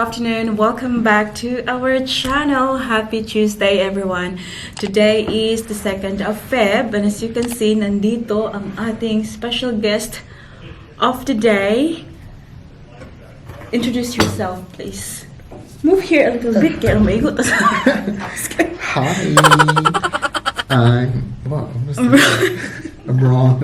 afternoon. Welcome back to our channel. Happy Tuesday, everyone. Today is the 2nd of Feb, and as you can see, nandito ang ating special guest of the day. Introduce yourself, please. Move here a little bit. Kaya maigot. Hi. I'm Ron.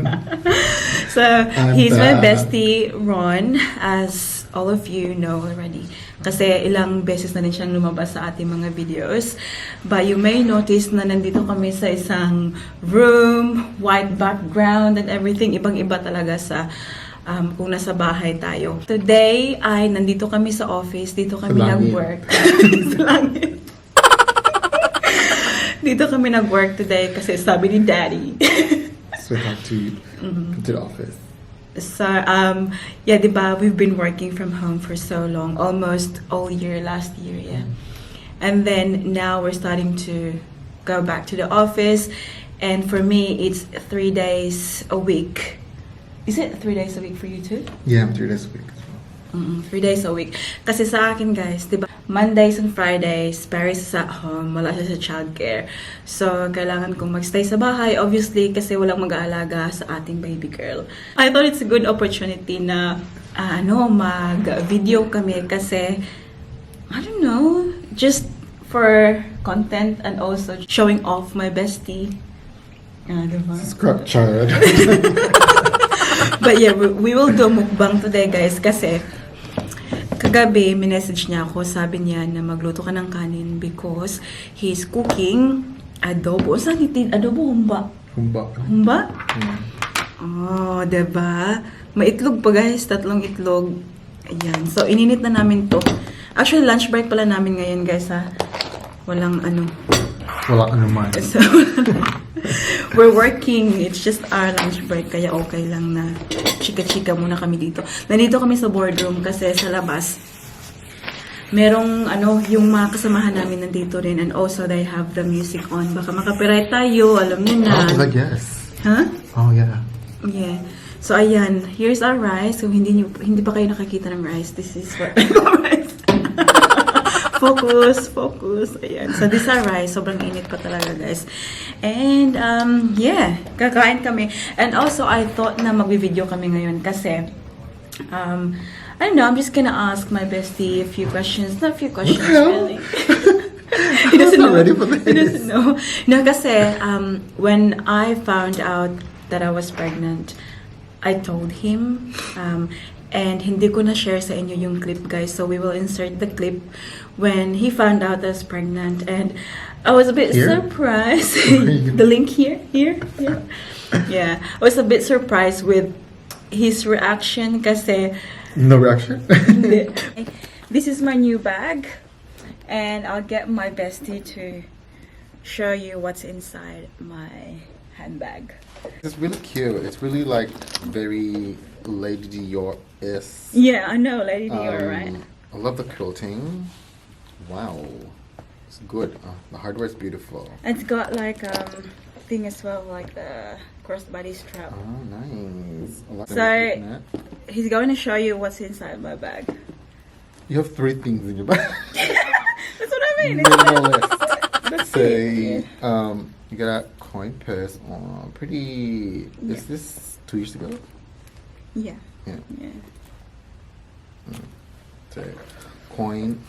So, he's my bestie, Ron, as all of you know already. Kasi ilang beses na din siyang lumabas sa ating mga videos. But you may notice na nandito kami sa isang room, white background and everything. Ibang-iba talaga sa kung nasa bahay tayo. Today ay nandito kami sa office. Dito kami nag-work. Sa langit. Dito kami nag-work today kasi sabi ni Daddy. So we have to come to the office. So, yeah, diba, we've been working from home for so long, almost all year, last year, yeah. And then now we're starting to go back to the office, and for me, it's 3 days a week. Is it 3 days a week for you too? Yeah, 3 days a week as well. 3 days a week. Kasi sa akin, guys, diba, Mondays and Fridays, Paris is at home, wala siya sa childcare. So, kailangan kong magstay sa bahay, obviously, kasi walang mag-aalaga sa ating baby girl. I thought it's a good opportunity na, mag-video kami kasi, I don't know, just for content and also showing off my bestie. Diba? Scrap child. But yeah, we will do mukbang today, guys, kasi kagabi, minessage niya ako, sabi niya na magluto ka ng kanin because he's cooking adobo. Saan itin? Adobo, humba? Humba. Humba? Yeah. Oh, diba? May itlog pa, guys. 3 itlog. Ayan. So, ininit na namin to. Actually, lunch break pala namin ngayon, guys, ha? Walang ano. Wala naman. So, we're working. It's just our lunch break. Kaya okay lang na chika-chika muna kami dito. Nandito kami sa boardroom kasi sa labas merong yung mga kasamahan namin nandito rin, and also they have the music on. Baka makapiright tayo, alam niyo na. Oh, yes. Huh? Oh, yeah. Yeah. So, ayan. Here's our rice. Kung hindi pa kayo nakakita ng rice, this is what rice. Focus. Ayan. So, this is our rice. Sobrang init pa talaga, guys. And, yeah. Kakain kami. And also, I thought na mag-video kami ngayon kasi, I don't know, I'm just gonna ask my bestie a few questions. Not a few questions, really. He doesn't know. Ready for this. He doesn't know. No, kasi, when I found out that I was pregnant, I told him, and hindi ko na-share sa inyo yung clip, guys. So, we will insert the clip when he found out I was pregnant. And I was a bit surprised. The link here. Yeah. I was a bit surprised with his reaction kasi... No reaction? This is my new bag. And I'll get my bestie to show you what's inside my handbag. It's really cute. It's really like very Lady Dior-esque. Yeah, I know, Lady Dior, right? I love the quilting. Wow. It's good. The hardware is beautiful. It's got like thing as well, like the crossbody strap. Oh, nice. So, he's going to show you what's inside my bag. You have 3 things in your bag. That's what I mean. Let's say, you got a coin purse. Oh, pretty. Yeah. Is this 2 years ago? Yeah. So, coin,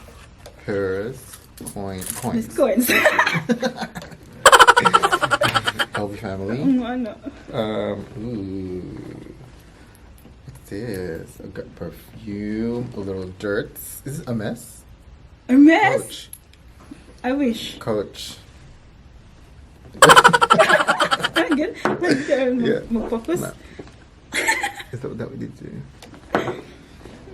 purse, coins. There's coins. Healthy family. I know. Ooh. What's this? I got perfume, a little dirt. Is this a mess? A mess? Coach. I wish. Coach. Good. Yeah. Mag-focus. No. Is that what we did do?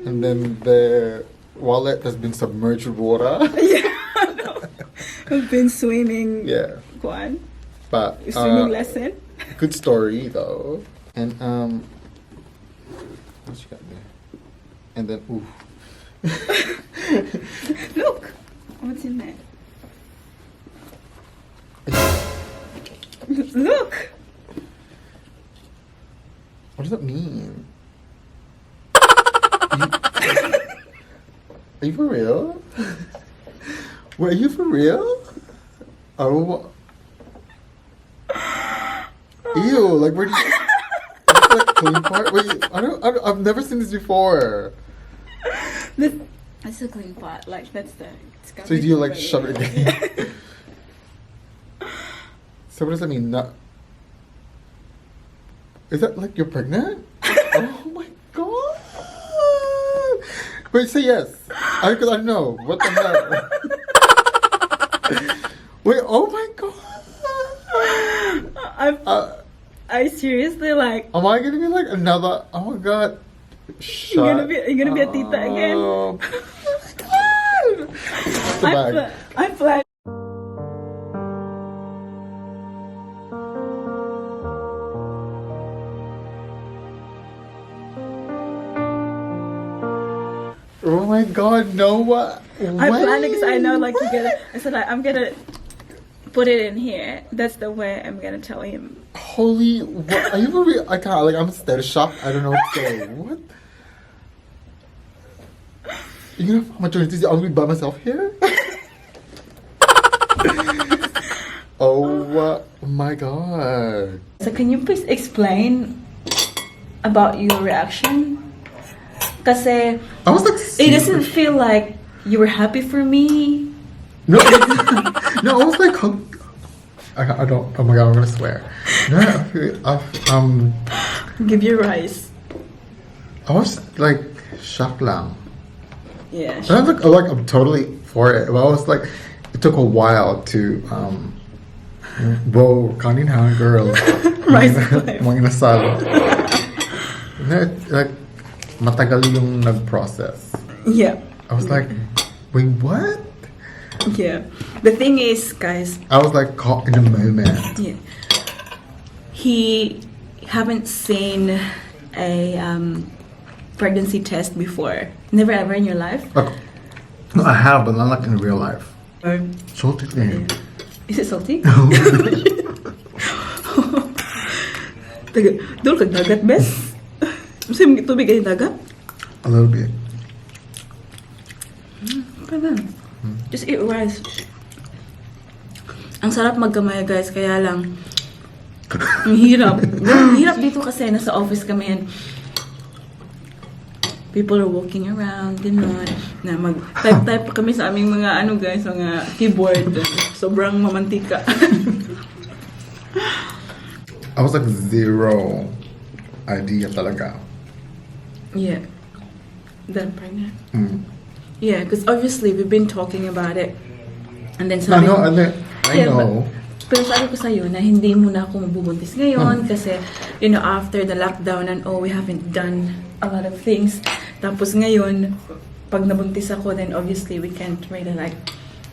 And then the wallet has been submerged with water. Yeah, I know. I've been swimming. Yeah. Kwan. But Swimming lesson. good story though. And what you got there? And then ooh. Look, what's in there? Look. What does that mean? Are you for real? Wait, are you for real? Oh. Ew, like where did you... Is that clean part? Wait, I've never seen this before. It's a clean pot. Like that's the. So do you like shove it again? So what does that mean? Not. Is that like you're pregnant? Oh my god! Wait, say yes. Because I know. What the hell? Wait, oh my god! I seriously like. Am I gonna be like another? Oh my god! You're gonna be a tita again. Oh my god! I plan. Oh my god! No what? I planned it because I know like to get it. I said like, I'm gonna put it in here. That's the way I'm gonna tell him. Holy, what? Are you for real? I can't, like, I'm still shocked. I don't know what to say. What? You know how much I'm gonna be by myself here? Oh my god. So can you please explain about your reaction? Kasi I was like, it doesn't feel like you were happy for me. No, no, I was like, I don't. Oh my god, I'm gonna swear. No, Give you rice. I was like shocked lang. Yeah. And I was like, I'm totally for it. But I was like, it took a while to whoa, kanin ha, girl. Rice life. Mga nasal. Like, matagal yung nag-process. Yeah. I was like, wait, what? Yeah. The thing is, guys. I was like caught in the moment. Yeah. He haven't seen a pregnancy test before. Never ever in your life. No, I have, but not like in real life. Or, Salty thing. yeah. Is it salty? Dul kag dagat, bes. Kasi tubig ay dagat. A little bit. Just eat rice. Ang sarap magkamay, guys, kaya lang ang hirap. Ang hirap dito kasi nasa office kami and people are walking around, gano'n. Na mag-type-type pa kami sa aming mga guys, mga keyboard. Sobrang mamantika. I was like zero idea talaga. Yeah. That I'm pregnant. Mm. Yeah, because obviously we've been talking about it. And then I sabi know, I know. Pero sabi ko sa'yo na hindi muna ako mabubuntis ngayon kasi, after the lockdown and all, we haven't done a lot of things. Tapos ngayon, pag nabuntis ako, then obviously we can't really like,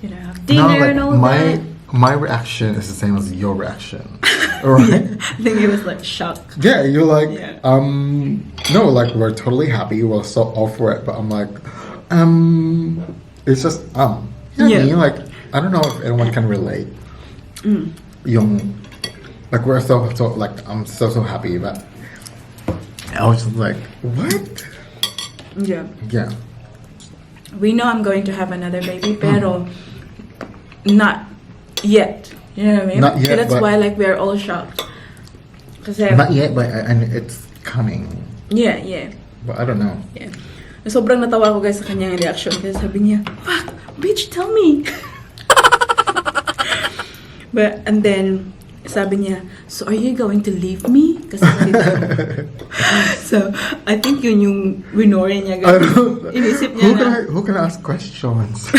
have dinner and all that. My reaction is the same as your reaction. Right? I think it was like shock. Yeah, you're like, Yeah. no, like we're totally happy, we're so all for it, but I'm like, it's just, you know what I mean? Like, I don't know if anyone can relate. Yung, like we're so like, I'm so happy, but I was just like, what? Yeah. Yeah. We know I'm going to have another baby, pero not yet. You know what I mean? Not yet, So that's but- why like we're all shocked. Kasi, Not yet, but and it's coming. yeah. But I don't know. Yeah. Sobrang natawa ko guys sa kanyang reaction kasi sabi niya, "Fuck, bitch, tell me." And then sabi niya, "So are you going to leave me?" Kasi so I think yun yung winori niya guys. Inisip niya Who can ask questions?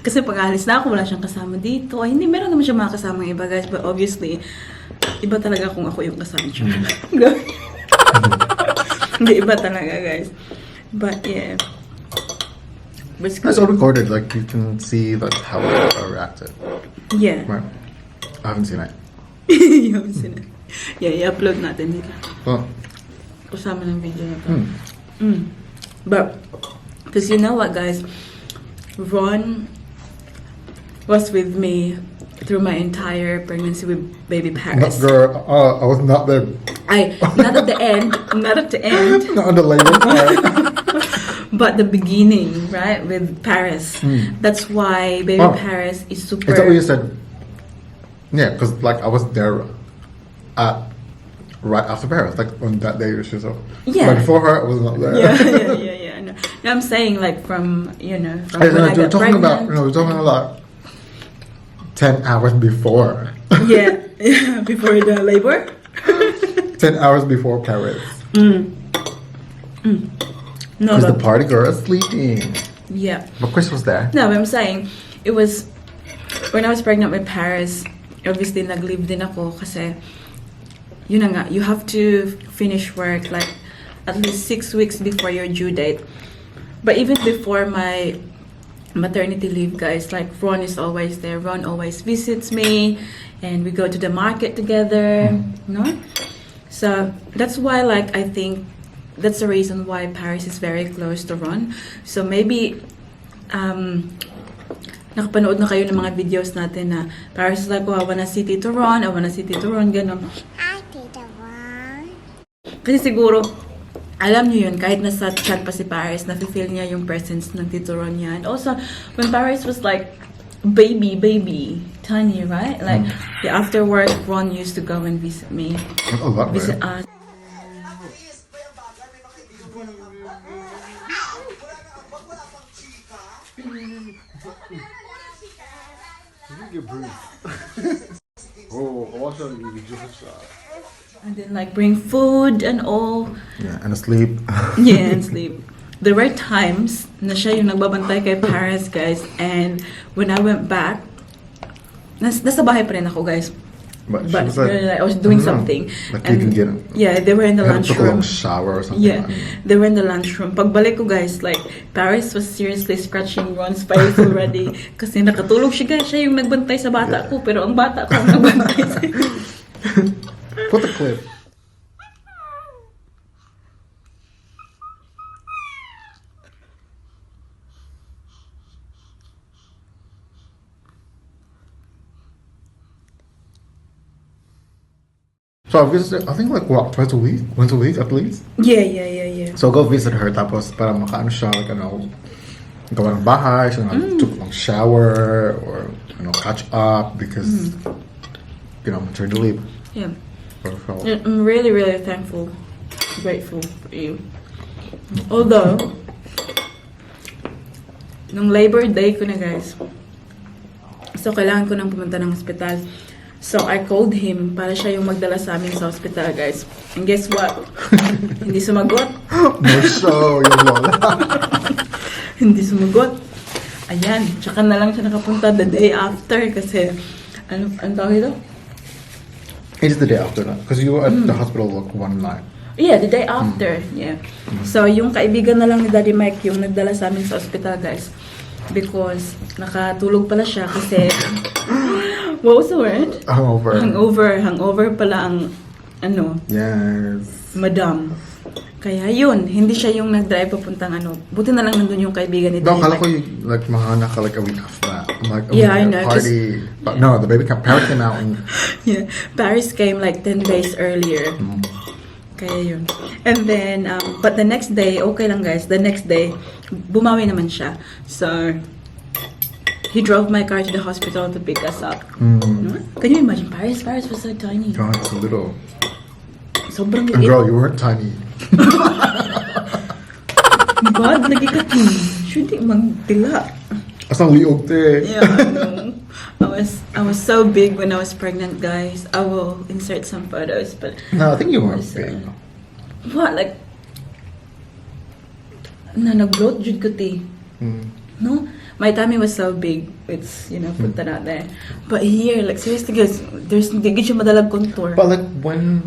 kasi pag alis na ako, wala siyang kasama dito. Ay, hindi, meron naman siya mga kasama iba guys, but obviously iba talaga kung ako yung kasama siya. Hindi, iba talaga guys. But yeah. But It's all recorded, like you can see like how I reacted. yeah. Right. I haven't seen it. Yung sina. Yeah, i-upload natin dito. Oh. Kasama ng video na to. But, because you know what guys, Ron was with me through my entire pregnancy with baby Paris. Not girl. I was not there. Not at the end. Not at the end. Not on the labor part. but the beginning, right, with Paris. That's why Baby Paris is super. Is that what you said? Yeah, because like I was there right after Paris, like on that day she was. Yeah. But before her, I was not there. Yeah. No, I'm saying like from from when I got pregnant. We're talking about 10 hours before. Yeah, before the labor. 10 hours before Paris. No, Because the party girl is sleeping. Yeah. But Chris was there. No, but I'm saying it was when I was pregnant with Paris. Obviously, nag-leave din ako kasi yun na nga, you have to finish work like at least 6 weeks before your due date. But even before my maternity leave, guys, like Ron is always there. Ron always visits me, and we go to the market together. No, so that's why, like, I think that's the reason why Paris is very close to Ron. So maybe nakapanood na kayo ng mga videos natin na Paris is like, oh, I wanna see Tito Ron, gano'n. Hi, Tita Ron. Kasi siguro, alam niyo yun, kahit nasa chat pa si Paris, nafe-feel niya yung presence ng Tito Ron niya. And also, when Paris was like, baby, tiny, right? Like, yeah, after work, Ron used to go and visit me. A lot, Visit right? us. And then like bring food and all. Yeah, and asleep. Yeah, and sleep. There were times na siya yung nagbabantay kay Paris, guys. And when I went back, nasa bahay pa rin ako, guys. But she But was like, I was doing I don't know, something. like you can get yeah, they were in the I had to take a long lunchroom. shower or something. Yeah, they were in the lunchroom. Pagbalik ko, guys, like, Paris was seriously scratching Ron's face already. Kasi nakatulog siya, guys. Siya yung nagbantay sa bata ko, pero ang bata ko ang nagbantay sa Put the clip. So I think like what, once a week at least. Yeah. So go visit her, tapos para makaano siya, like, gawa ng bahay, so took a long shower or catch up because maternity leave. Yeah. So, I'm really, really thankful, grateful for you. Although, nung Labor Day ko na, guys, so kailangan ko nang pumunta ng hospital. So I called him para siya yung magdala sa amin sa hospital, guys. And guess what? Hindi sumagot. no show, yung lola. Hindi sumagot. Ayan, tsaka na lang siya nakapunta the day after kasi, ano tawag ito? It's the day after that, because you were at the hospital like one night. Yeah, the day after. Yeah. So, yung kaibigan na lang ni Daddy Mike yung nagdala sa amin sa hospital, guys. Because nakatulog pala siya kasi what was the word? Hangover pala ang Yes. madam. Kaya yun, hindi siya yung nag-drive papuntang buti na lang nandun yung kaibigan ni Daddy No, kala Mike. ko like mahana ka like a week after that. I'm like, Yeah, I know, party. But no, the Paris came out and Yeah, Paris came like 10 days earlier. Kaya yun. And then, but the next day, okay lang, guys. The next day, bumawi naman siya. So, he drove my car to the hospital to pick us up. No? Can you imagine Paris? Paris was so tiny. God, it's a little. Sobrang And liit. girl, you weren't tiny. God, lagi ka Hindi magtila. Asang liog te. Yeah, I know. I was so big when I was pregnant, guys. I will insert some photos, but No, I think you weren't So, big. what, like, nag-bloat jud ko ti. No? My tummy was so big. It's, put that out there. But here, like, seriously, guys, there's hindi siya madalag contour. But like when,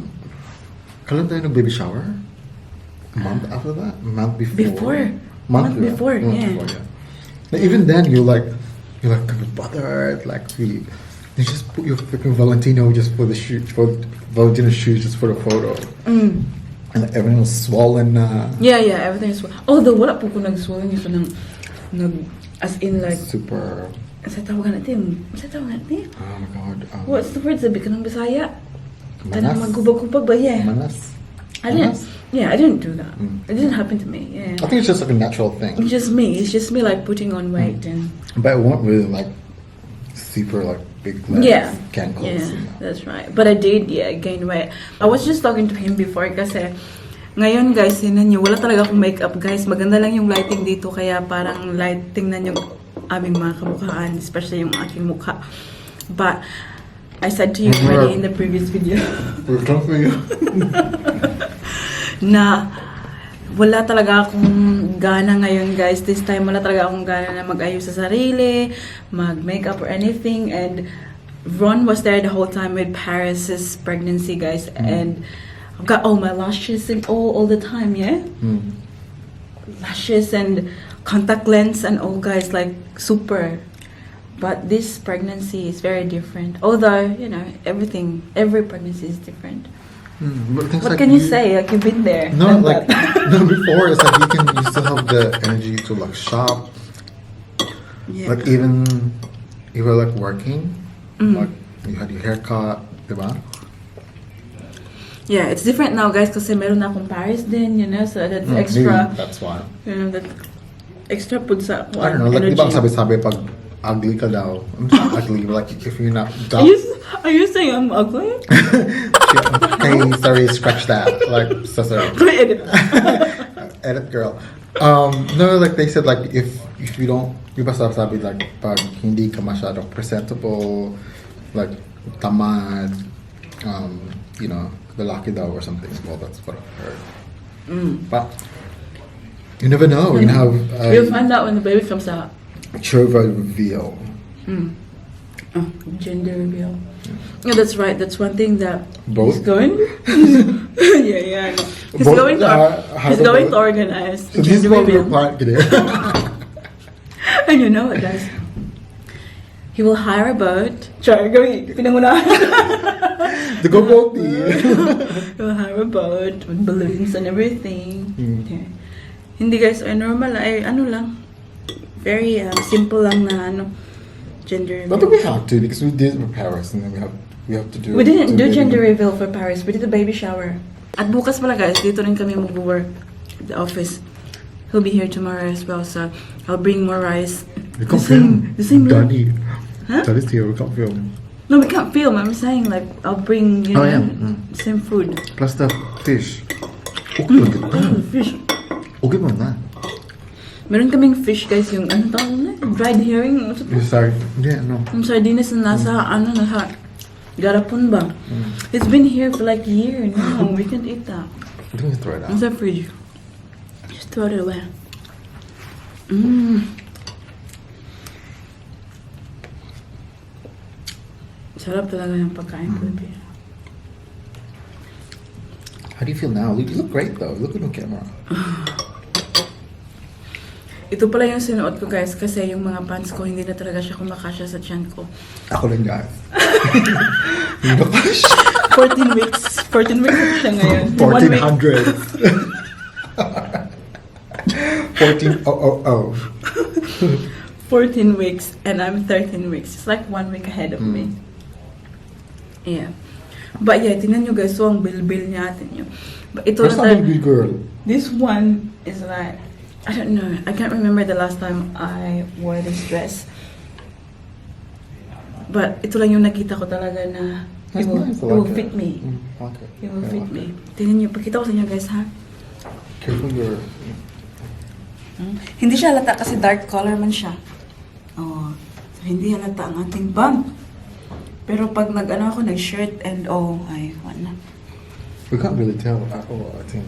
kailan tayo nag-baby shower? A month after that? A month before? Month before, yeah. Like, even then, you're like kind of bothered. Like, you just put your freaking Valentino just for the shoot, for Valentino shoes, just for the photo. And like, everything was swollen. Yeah, everything is swollen. Although, wala po ko nag-swollen yung as in like, Super. Sa tawagan natin? Oh my God. What's the word? Sabi ka ng Bisaya? Manas. Magubag-kubag ba? Yeah. Manas. Ano yan? Yeah, I didn't do that. It didn't happen to me. Yeah. I think it's just like a natural thing. It's just me. It's just me like putting on weight and But it won't really like super like big legs, yeah, cankles. yeah, that's right. But I did, gain weight. I was just talking to him before kasi ngayon guys, yun nyo, wala talaga akong makeup guys. Maganda lang yung lighting dito kaya parang light tingnan yung aming mga kamukhaan, especially yung aking mukha. But I said to you already in the previous video We're coming for you. na wala talaga akong gana ngayon guys. This time wala talaga akong gana na mag-ayos sa sarili, mag-makeup or anything. And Ron was there the whole time with Paris's pregnancy guys. And I've got all my lashes and all the time, yeah? Lashes and contact lens and all guys, like super. But this pregnancy is very different. Although, you know, every pregnancy is different. But things What like can you say? Like you've been there. No, done like that. no. Before it's like you still have the energy to like shop. Yeah. Like even you were like working, like you had your haircut, diba? Yeah, it's different now, guys, kasi meron na akong Paris din, you know, so that's extra. Maybe that's why. You know, that extra put sa I don't know. Like energy. diba ang sabi-sabi pag ugly ka daw. I'm not ugly, but like if you're not Are you saying I'm ugly? Hey, sorry, scratch that. Like, so sorry. Edit. Edit, girl. No, like they said, like if you don't, you basta sabi like pag hindi ka masyadong presentable, like tamad, you know, lalaki daw or something. Well, that's what I've heard. But you never know. You have We'll find out when the baby comes out. Jovey reveal. Oh, gender reveal. Yeah, that's right. That's one thing that Both? he's going. yeah. I know. He's Both, going to. how He's the going both? to organize So this is gender what we're reveal. part today. And you know what, guys? He will hire a boat. Sorry, pinangunahan. The go boat. He'll hire a boat with balloons and everything. Okay. Hindi guys, ay normal ay ano lang. Very simple lang na ano gender But reveal. we have to because we did with Paris and then we have to do. We didn't do baby. gender reveal for Paris. We did a baby shower. At bukas pala guys, dito rin kami mag-work at the office. He'll be here tomorrow as well, so I'll bring more rice. We can't film. The same room. Danny. Huh? Danny's here. We can't film. No, we can't film. I'm saying like I'll bring you Oh, know, yeah. same food. Plus the fish. Okay, Fish. okay mo na. Meron kaming fish guys, yung ano tawag na? Dried herring. What's it? You sorry? Yeah, no. Yung sardines na nasa nasa garapon ba? It's been here for like a year now. We can't eat that. I think you throw it out. It's a fridge. Just throw it away. Sarap talaga yung pagkain Pilipino. How do you feel now? You look great though. Look at the camera. Ito pala yung sinuot ko guys kasi yung mga pants ko hindi na talaga siya kumakasya sa tiyan ko. Ako rin guys. Hindi ba pa 14 weeks. 14 weeks na siya ngayon. 1400. 14 weeks and I'm 13 weeks. It's like 1 week ahead of me. Yeah. But yeah, tingnan nyo guys. So ang bil-bil niya atin nyo. But ito Where's na that baby girl? This one is like, I don't know. I can't remember the last time I wore this dress. But ito lang yung nakita ko talaga na That's nice. I it will like fit it. me. Okay. It will I fit like me. it. Tingnan nyo. Pakita ko sa inyo guys ha. Careful your... Hindi siya halata kasi dark color man siya. Oh, so hindi halata ang ating bump. Pero pag nag-ano ako, nag-shirt and ay, wala. We can't really tell at all, I think.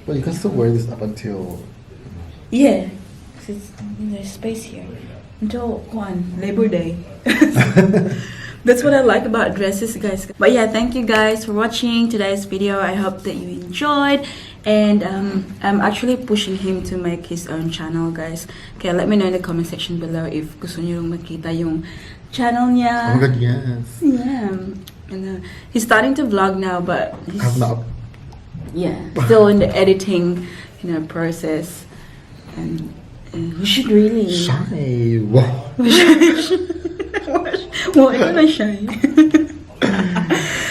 But you can still wear this up until... Yeah. Because there's space here. Until, Labor Day. That's what I like about dresses, guys. But yeah, thank you guys for watching today's video. I hope that you enjoyed. And I'm actually pushing him to make his own channel, guys. Okay, let me know in the comment section below if gusto nyo makita yung channel niya. Oh my god, yes. Yeah. And he's starting to vlog now, but he's, Have not... yeah, still in the editing, process. And you should really... Shy. Wow. Well, ito na shy.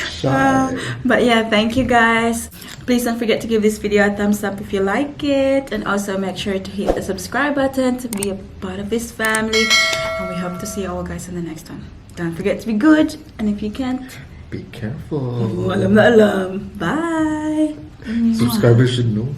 Shy. But yeah, thank you guys. Please don't forget to give this video a thumbs up if you like it, and also make sure to hit the subscribe button to be a part of this family. And we hope to see you all guys in the next one. Don't forget to be good, and if you can't, Be careful. alam na alam. Bye! Subscribers should know.